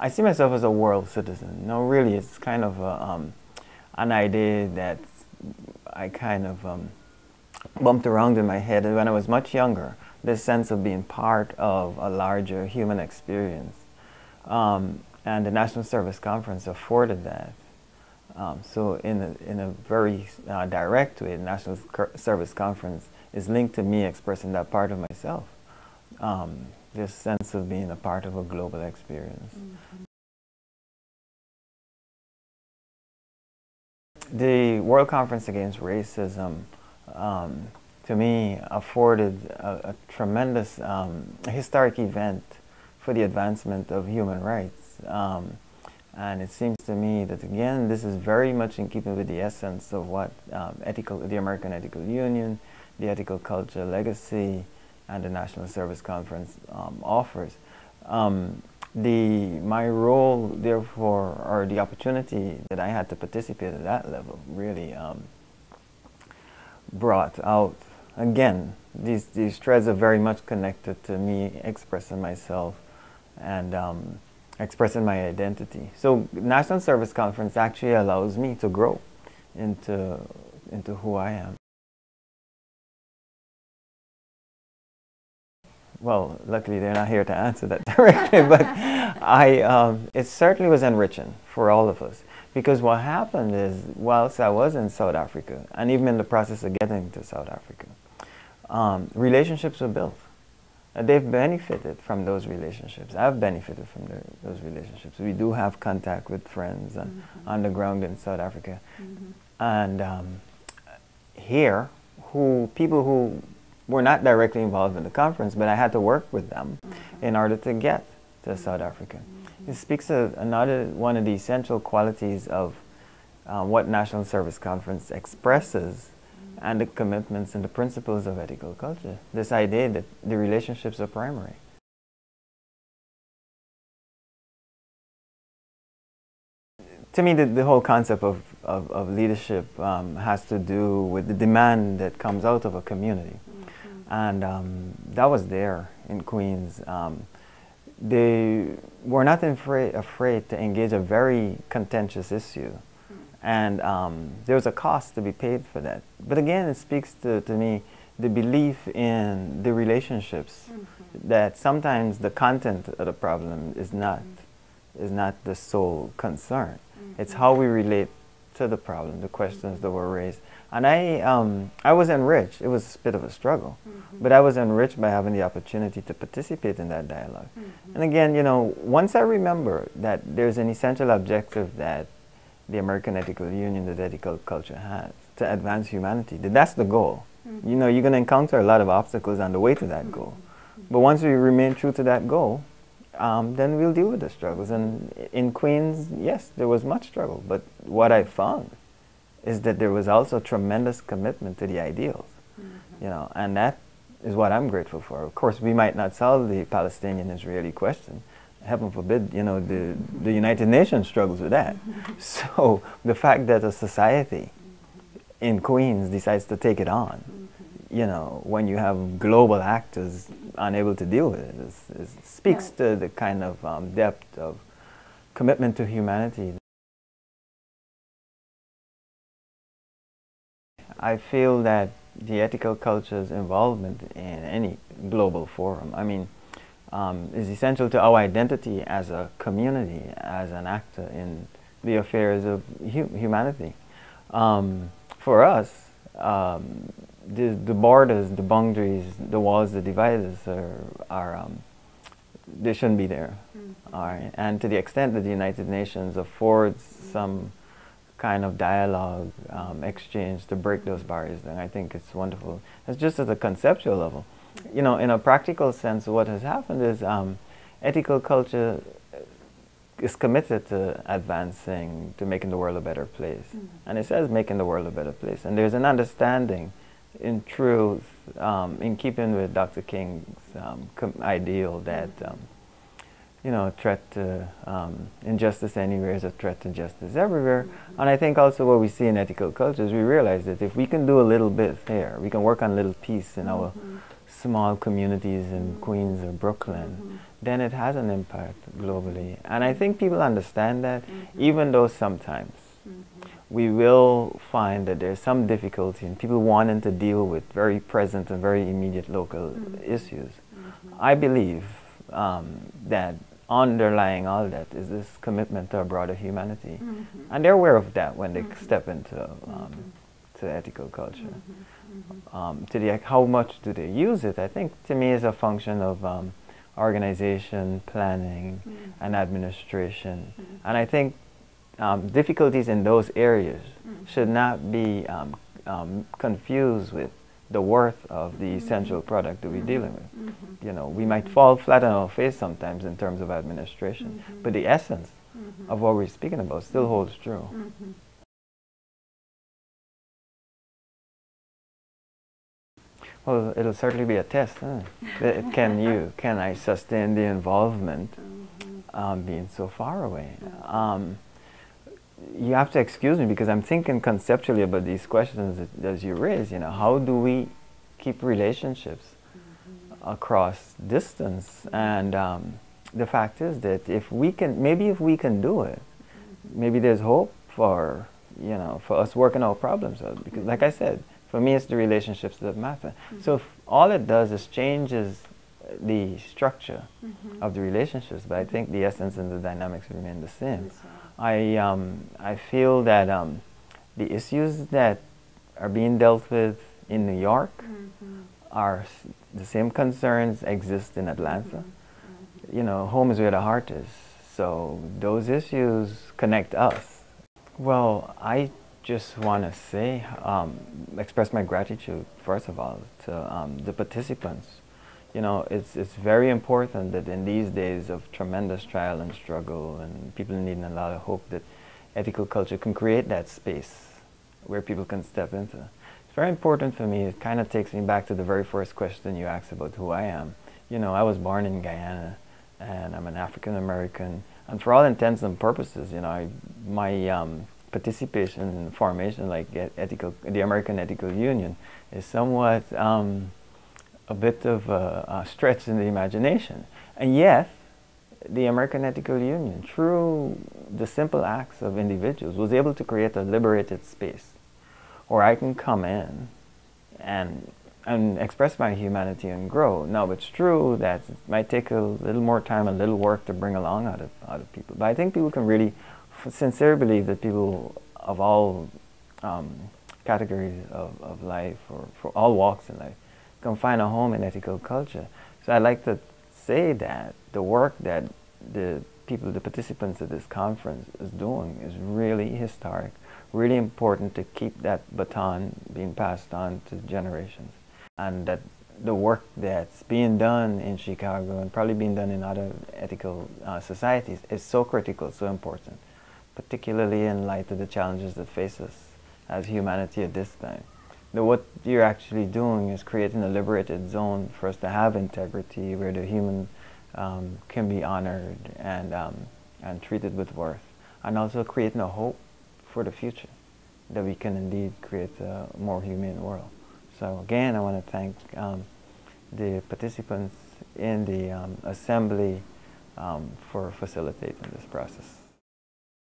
I see myself as a world citizen. No, really, it's kind of an idea that I kind of bumped around in my head when I was much younger. This sense of being part of a larger human experience. And the National Service Conference afforded that. So in a very direct way, the National Service Conference is linked to me expressing that part of myself. This sense of being a part of a global experience. Mm-hmm. The World Conference Against Racism, to me, afforded a tremendous historic event for the advancement of human rights. And it seems to me that, again, this is very much in keeping with the essence of what the American Ethical Union, the Ethical Culture Legacy, and the National Service Conference offers. My role, therefore, or the opportunity that I had to participate at that level really brought out, again, these threads are very much connected to me expressing myself and expressing my identity. So National Service Conference actually allows me to grow into who I am. Well, luckily they're not here to answer that directly, but it certainly was enriching for all of us. Because what happened is, whilst I was in South Africa, and even in the process of getting to South Africa, relationships were built. They've benefited from those relationships. I've benefited from those relationships. We do have contact with friends on the ground in South Africa. Mm-hmm. And here, people who were not directly involved in the conference, but I had to work with them in order to get to South Africa. It speaks of another one of the essential qualities of what National Service Conference expresses and the commitments and the principles of ethical culture. This idea that the relationships are primary. To me, the whole concept of leadership has to do with the demand that comes out of a community. And that was there in Queens. They were not afraid to engage a very contentious issue. And there was a cost to be paid for that. But again, it speaks to me the belief in the relationships, that sometimes the content of the problem is not the sole concern. It's how we relate to the problem, the questions that were raised. And I was enriched. It was a bit of a struggle, but I was enriched by having the opportunity to participate in that dialogue. And again, once I remember that there's an essential objective that the American Ethical Union, the ethical culture has, to advance humanity, that's the goal. You're going to encounter a lot of obstacles on the way to that goal. But once we remain true to that goal, then we'll deal with the struggles. And in Queens, yes, there was much struggle. But what I found is that there was also tremendous commitment to the ideals. And that is what I'm grateful for. Of course, we might not solve the Palestinian-Israeli question. Heaven forbid, the United Nations struggles with that. So the fact that a society in Queens decides to take it on, when you have global actors unable to deal with it, speaks to the kind of depth of commitment to humanity. I feel that the ethical culture's involvement in any global forum, is essential to our identity as a community, as an actor in the affairs of humanity. For us, the borders, the boundaries, the walls that divide us they shouldn't be there. And to the extent that the United Nations affords some kind of dialogue, exchange to break those barriers, then I think it's wonderful. It's just at a conceptual level. In a practical sense, what has happened is ethical culture is committed to advancing, to making the world a better place. And it says making the world a better place. And there's an understanding, in truth, in keeping with Dr. King's ideal that, a threat to injustice anywhere is a threat to justice everywhere. And I think also what we see in ethical cultures, we realize that if we can do a little bit there, we can work on a little piece in our small communities in Queens or Brooklyn, then it has an impact globally. And I think people understand that, even though sometimes we will find that there's some difficulty in people wanting to deal with very present and very immediate local issues. I believe that underlying all that is this commitment to a broader humanity. And they're aware of that when they step into to ethical culture. How much do they use it? I think, to me, is a function of organization, planning, and administration. And I think difficulties in those areas should not be confused with the worth of the essential product that we're dealing with. You know, we might fall flat on our face sometimes in terms of administration, but the essence of what we're speaking about still holds true. Well, it'll certainly be a test. Huh? Can I sustain the involvement being so far away? You have to excuse me because I'm thinking conceptually about these questions that you raise. You know, how do we keep relationships across distance? And the fact is that if we can do it, maybe there's hope for us working our problems out. Because, like I said, for me, it's the relationships that matter. So if all it does is changes the structure of the relationships, but I think the essence and the dynamics remain the same. I feel that the issues that are being dealt with in New York are the same concerns exist in Atlanta. You know, home is where the heart is. So those issues connect us. Well, I just want to say, express my gratitude, first of all, to the participants. You know, it's very important that in these days of tremendous trial and struggle and people needing a lot of hope, that ethical culture can create that space where people can step into. It's very important for me. It kind of takes me back to the very first question you asked about who I am. You know, I was born in Guyana, and I'm an African American, and for all intents and purposes, you know, my participation in the formation, like the American Ethical Union, is somewhat a bit of a stretch in the imagination. And yet, the American Ethical Union, through the simple acts of individuals, was able to create a liberated space where I can come in and express my humanity and grow. Now, it's true that it might take a little more time, a little work to bring along out of people. But I think people can really sincerely believe that people of all categories of life, or for all walks in life, can find a home in ethical culture. So I'd like to say that the work that the participants of this conference is doing is really historic, really important to keep that baton being passed on to generations. And that the work that's being done in Chicago and probably being done in other ethical societies is so critical, so important, particularly in light of the challenges that face us as humanity at this time. What you're actually doing is creating a liberated zone for us to have integrity, where the human can be honored and treated with worth, and also creating a hope for the future, that we can indeed create a more humane world. So again, I want to thank the participants in the assembly for facilitating this process.